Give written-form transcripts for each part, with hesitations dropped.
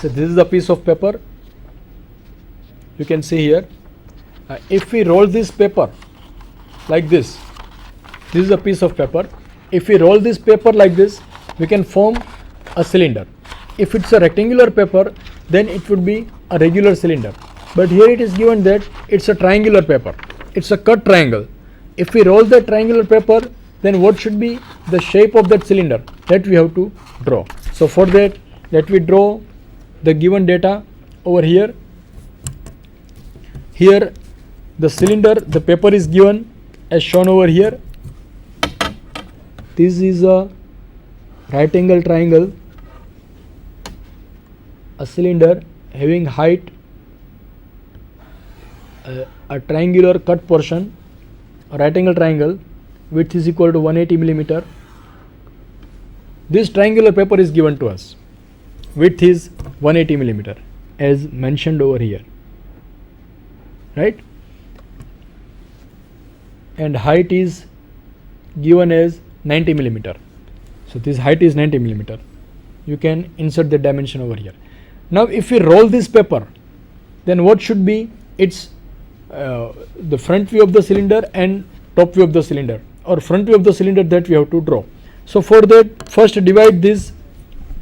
So this is a piece of paper. You can see here. If we roll this paper like this is a piece of paper. If we roll this paper like this, we can form a cylinder. If it's a rectangular paper, then it would be a regular cylinder. But here it is given that it's a triangular paper. It's a cut triangle. If we roll the triangular paper, then what should be the shape of that cylinder? That we have to draw. So for that, let we draw the given data over here. Here the cylinder, the paper is given as shown over here. This is a right angle triangle, a cylinder having height, a triangular cut portion, a right angle triangle, width is equal to 180 millimeter. This triangular paper is given to us. Width is 180 millimeter as mentioned over here, right? And height is given as 90 millimeter. So this height is 90 millimeter. You can insert the dimension over here. Now if we roll this paper, then what should be its the front view of the cylinder and top view of the cylinder, or front view of the cylinder, that we have to draw. So for that, first divide this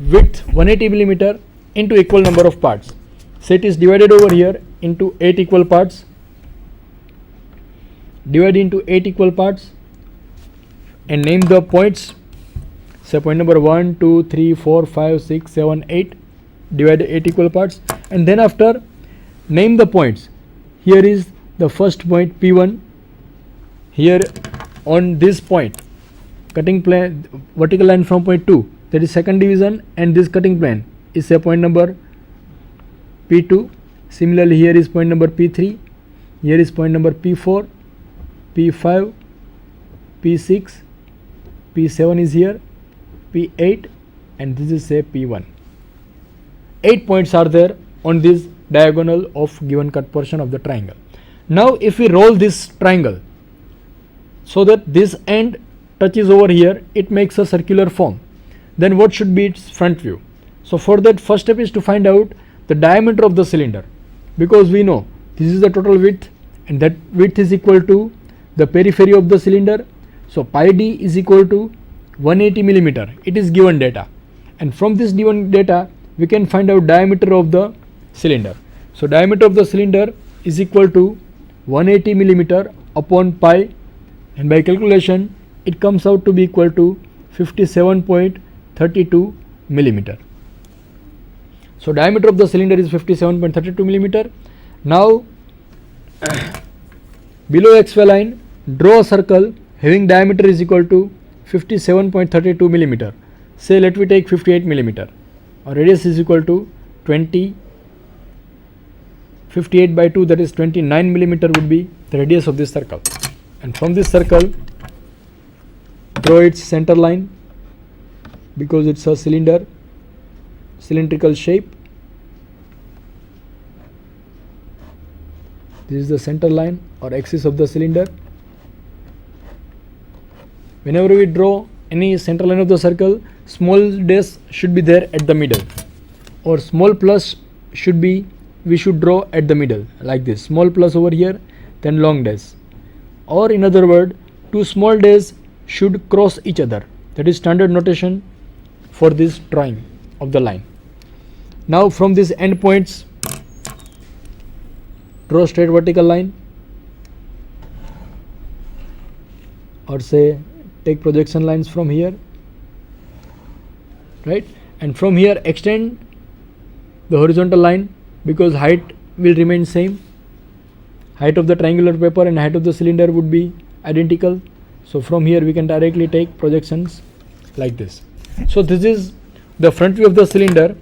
width 180 millimeter into equal number of parts. So it is divided over here into 8 equal parts. Divide into 8 equal parts and name the points. Say point number 1, 2, 3, 4, 5, 6, 7, 8. Divide 8 equal parts, and then after name the points. Here is the first point P1. Here on this point, cutting plane, vertical line from point 2, that is second division, and this cutting plane is say point number P2. Similarly, here is point number P3. Here is point number P4, P5, P6, P7 is here, P8, and this is say P1. 8 points are there on this diagonal of given cut portion of the triangle. Now if we roll this triangle so that this end touches over here, it makes a circular form. Then what should be its front view? So for that, first step is to find out the diameter of the cylinder, because we know this is the total width and that width is equal to the periphery of the cylinder. So pi d is equal to 180 millimeter. It is given data, and from this given data we can find out diameter of the cylinder. So diameter of the cylinder is equal to 180 millimeter upon pi, and by calculation it comes out to be equal to 57.32 millimeter. So diameter of the cylinder is 57.32 millimeter. Now below XY line, draw a circle having diameter is equal to 57.32 millimeter. Say let me take 58 millimeter. Our radius is equal to 20. 58 by 2, that is 29 millimeter would be the radius of this circle. And from this circle, draw its center line, because it's a cylinder, cylindrical shape. This is the center line or axis of the cylinder. Whenever we draw any center line of the circle, small dash should be there at the middle, or small plus should be, we should draw at the middle like this, small plus over here, then long dash, or in other word, two small dash should cross each other. That is standard notation for this drawing of the line. Now from these end points, draw straight vertical line, or say take projection lines from here, right? And from here extend the horizontal line, because height will remain same. Height of the triangular paper and height of the cylinder would be identical. So from here we can directly take projections like this. So this is the front view of the cylinder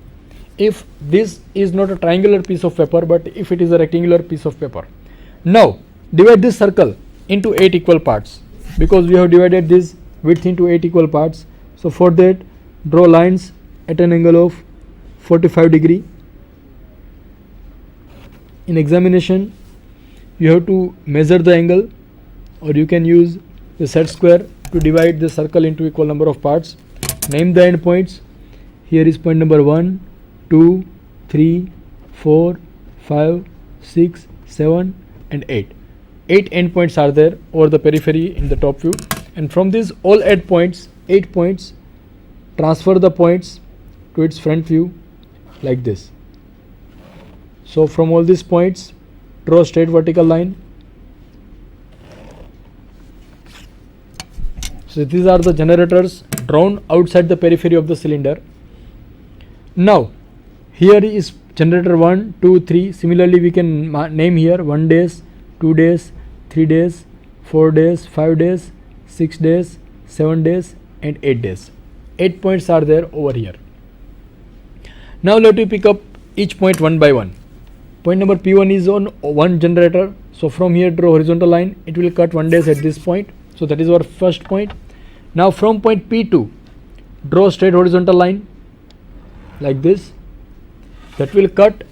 if this is not a triangular piece of paper, but if it is a rectangular piece of paper. Now divide this circle into 8 equal parts, because we have divided this width into 8 equal parts. So for that, draw lines at an angle of 45 degree. In examination, you have to measure the angle, or you can use the set square to divide the circle into equal number of parts. Name the end points. Here is point number 1, 2, 3, 4, 5, 6, 7 and 8. 8 endpoints are there over the periphery in the top view, and from these all 8 points, transfer the points to its front view like this. So from all these points, draw a straight vertical line. So these are the generators drawn outside the periphery of the cylinder. Now here is generator 1, 2, 3. Similarly we can name here 1 days, 2 days, 3 days, 4 days, 5 days, 6 days, 7 days and 8 days. 8 points are there over here. Now let me pick up each point one by one. Point number P1 is on one generator. So from here draw horizontal line. It will cut 1 days at this point. So that is our first point. Now from point P2, draw straight horizontal line like this. That will cut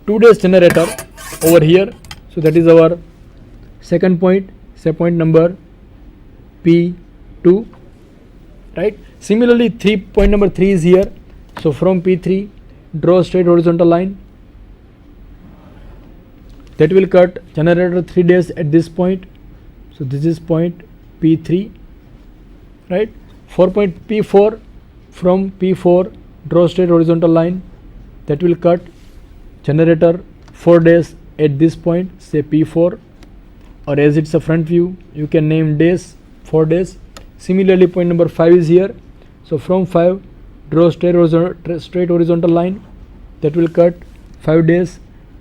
2 days generator over here. So that is our second point. Say point number P2, right? Similarly point number 3 is here. So from P3, draw straight horizontal line. That will cut generator 3 days at this point. So this is point P3, right? For point P4, from P4 draw straight horizontal line. That will cut generator 4 days at this point, say P4, or as it's a front view you can name days, 4 days. Similarly point number 5 is here. So from 5 draw straight horizontal line. That will cut 5 days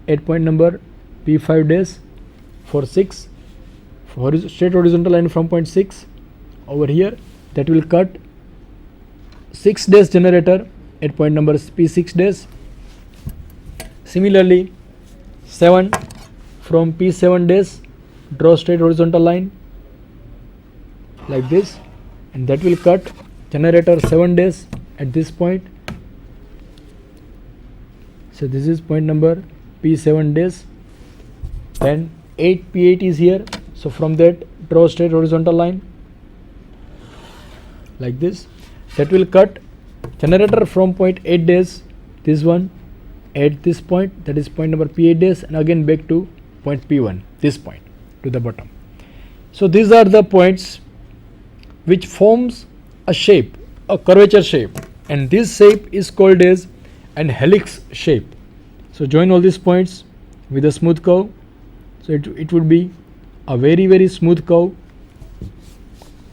at point number P5 days. For 6, straight horizontal line from point 6 over here. That will cut 6 days generator at point number P6 days. Similarly 7, from P7 days draw straight horizontal line like this, and that will cut generator 7 days at this point. So this is point number P7 days. Then P8 is here. So from that draw straight horizontal line like this. That will cut generator from point 8 days, this one, at this point, that is point number P8 days, and again back to point P1, this point to the bottom. So these are the points which forms a shape, a curvature shape, and this shape is called as an helix shape. So join all these points with a smooth curve. So it would be a very smooth curve,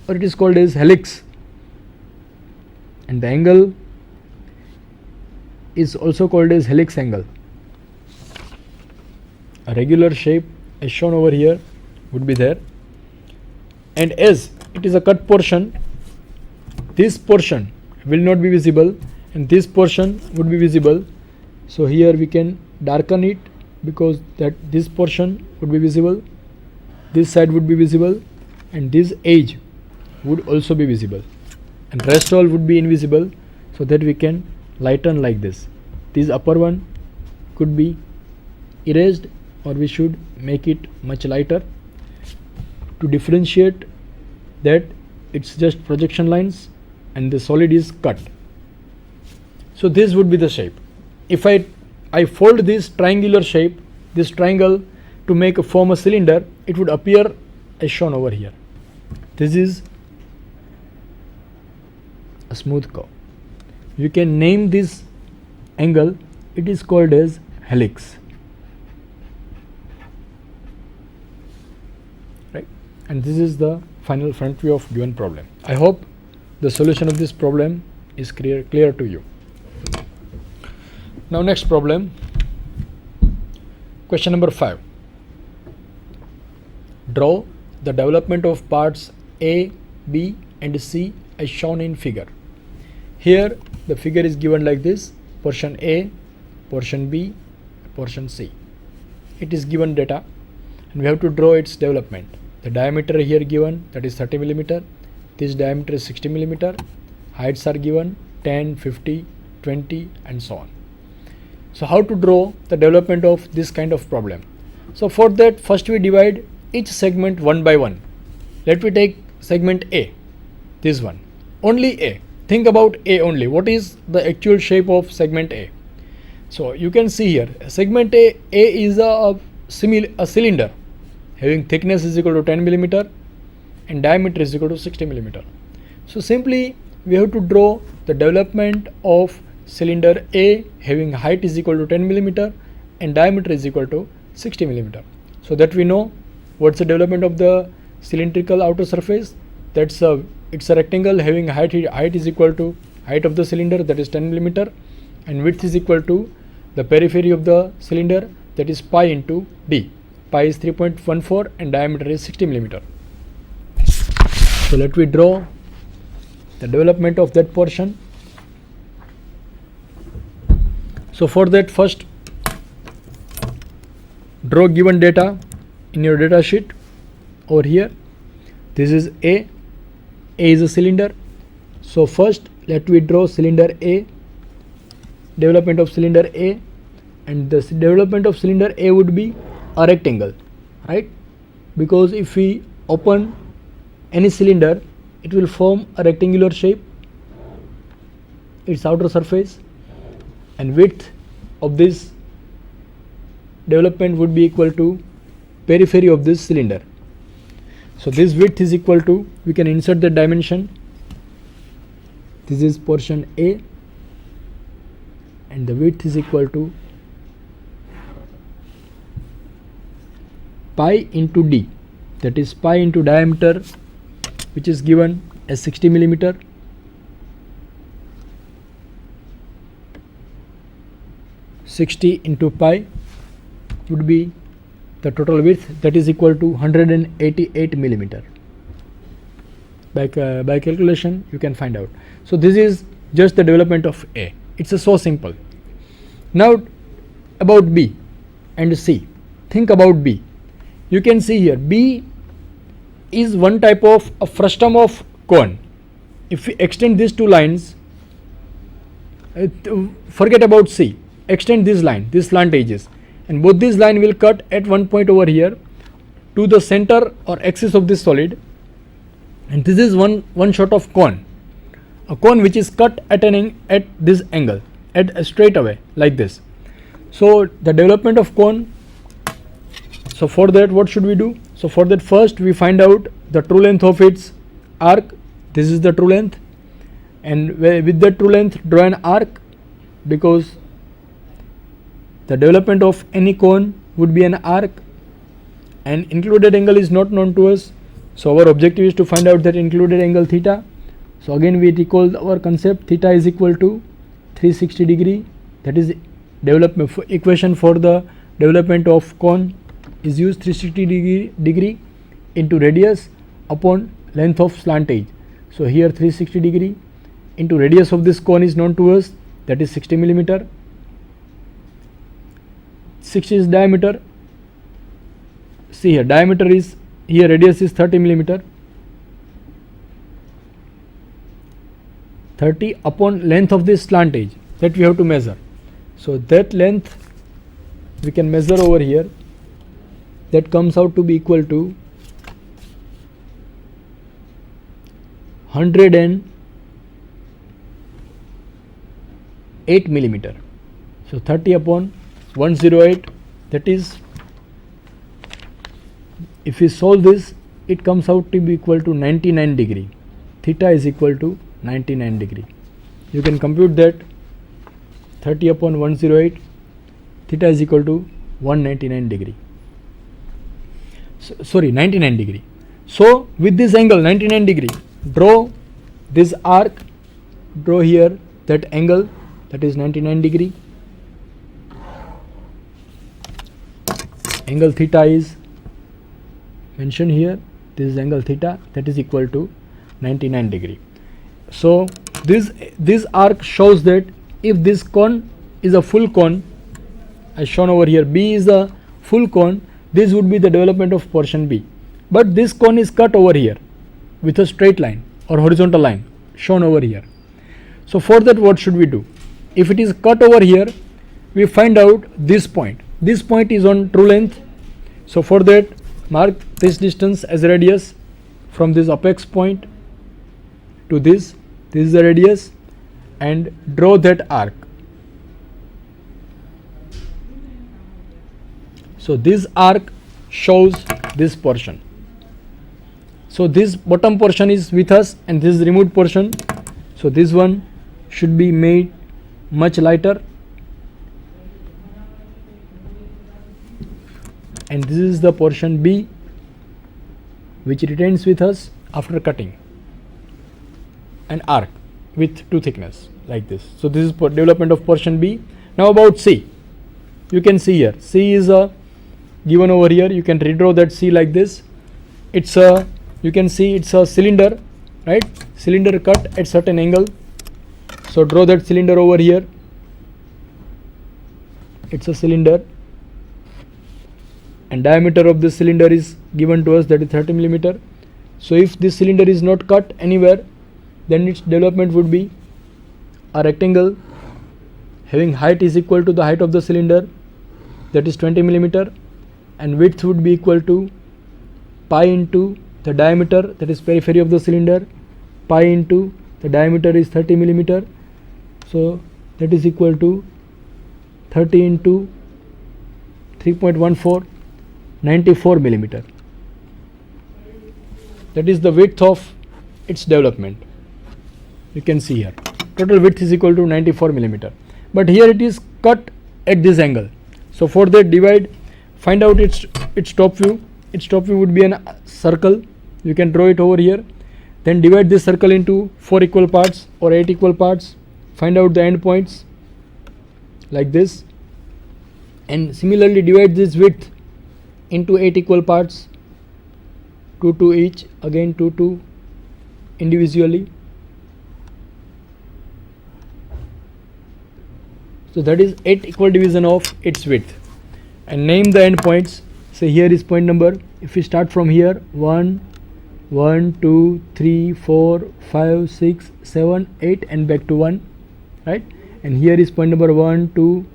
or it is called as helix, and the angle is also called as helix angle. A regular shape as shown over here would be there, and as it is a cut portion, this portion will not be visible and this portion would be visible. So here we can darken it because that this portion would be visible, this side would be visible, and this edge would also be visible, and rest all would be invisible, so that we can lighten like this. This upper one could be erased, or we should make it much lighter to differentiate that it's just projection lines and the solid is cut. So this would be the shape. If I fold this triangular shape, this triangle, to form a cylinder, it would appear as shown over here. This is a smooth curve. You can name this angle, it is called as helix, right? And this is the final front view of given problem. I hope the solution of this problem is clear to you. Now next problem, question number 5. Draw the development of parts A, B and C as shown in figure. Here the figure is given like this: portion A, portion B, portion C. It is given data and we have to draw its development. The diameter here given, that is 30 mm. This diameter is 60 mm. Heights are given 10, 50, 20 and so on. So how to draw the development of this kind of problem? So for that, first we divide each segment one by one. Let me take segment A, this one, only A. Think about A only. What is the actual shape of segment A? So you can see here segment A is a cylinder having thickness is equal to 10 millimeter and diameter is equal to 60 millimeter. So simply we have to draw the development of cylinder A having height is equal to 10 millimeter and diameter is equal to 60 millimeter. So that we know what's the development of the cylindrical outer surface. It's a rectangle having height is equal to height of the cylinder, that is 10 millimeter, and width is equal to the periphery of the cylinder, that is pi into d. Pi is 3.14 and diameter is 60 millimeter. So let me draw the development of that portion. So for that, first draw given data in your data sheet over here. This is A is a cylinder. So first let me draw cylinder A, development of cylinder A, and the development of cylinder A would be a rectangle, right? Because if we open any cylinder, it will form a rectangular shape, its outer surface, and width of this development would be equal to periphery of this cylinder. So this width is equal to, we can insert the dimension. This is portion A and the width is equal to pi into d, that is pi into diameter, which is given as 60 millimeter, into pi would be the total width, that is equal to 188 millimeter. By calculation you can find out. So this is just the development of A. It's so simple. Now about B and C. Think about B. You can see here B is one type of a frustum of cone. If we extend these two lines, forget about C, extend this line, these slant edges, and both these line will cut at one point over here to the center or axis of this solid, and this is one shot of cone, a cone which is cut at this angle, at straight away like this. So the development of cone, so for that what should we do? So for that, first we find out the true length of its arc. This is the true length, and with the true length draw an arc, because the development of any cone would be an arc and included angle is not known to us. So our objective is to find out that included angle theta. So again we recall our concept, theta is equal to 360 degree, that is development equation for the development of cone is used, 360 degree into radius upon length of slant edge. So here 360 degree into radius of this cone is known to us, that is 60 millimeter. 60 is diameter. See here, diameter is, here radius is 30 millimeter. 30 upon length of this slant edge, that we have to measure. So that length we can measure over here, that comes out to be equal to 108 millimeter. So 30 upon 108, that is, if we solve this, it comes out to be equal to 99 degree. Theta is equal to 99 degree. You can compute that, 30 upon 108, theta is equal to 199 degree. So, 99 degree. So with this angle 99 degree, draw this arc, draw here that angle, that is 99 degree. Angle theta is mentioned here, this is angle theta, that is equal to 99 degree. So this arc shows that if this cone is a full cone, as shown over here, B is a full cone, this would be the development of portion B. But this cone is cut over here with a straight line or horizontal line shown over here. So for that, what should we do? If it is cut over here, we find out this point. This point is on true length. So for that, mark this distance as radius from this apex point to this is the radius, and draw that arc. So this arc shows this portion. So this bottom portion is with us and this is removed portion. So this one should be made much lighter, and this is the portion B which retains with us after cutting an arc with 2 thickness like this. So this is development of portion B. Now about C, you can see here C is given over here. You can redraw that C like this. It's a, you can see it's a cylinder, right? Cylinder cut at certain angle. So draw that cylinder over here. It's a cylinder, and diameter of this cylinder is given to us, that is 30 millimeter. So if this cylinder is not cut anywhere, then its development would be a rectangle having height is equal to the height of the cylinder, that is 20 millimeter, and width would be equal to pi into the diameter, that is periphery of the cylinder, pi into the diameter is 30 millimeter. So that is equal to 30 into 3.14, 94 millimeter. That is the width of its development. You can see here total width is equal to 94 millimeter, but here it is cut at this angle. So for that, divide, find out its top view. Its top view would be a circle. You can draw it over here. Then divide this circle into 4 equal parts or 8 equal parts. Find out the end points like this, and similarly divide this width into 8 equal parts, 2 2 each, again 2 2 individually. So that is 8 equal division of its width, and name the end points. Say here is point number, if we start from here, 1 1 2 3 4 5 6 7 8 and back to 1, right? And here is point number 1 2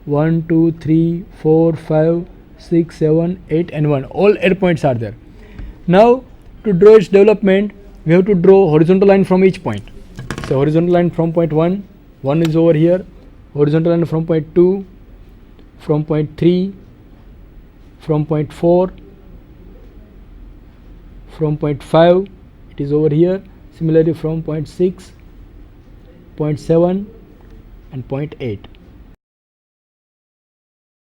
1 2 3 4 5 6 7 8 and 1. All endpoints are there. Now to draw its development, we have to draw horizontal line from each point. So horizontal line from point 1 is over here, horizontal line from point 2, from point 3, from point 4, from point 5, it is over here. Similarly from point 6, point 7 and point 8.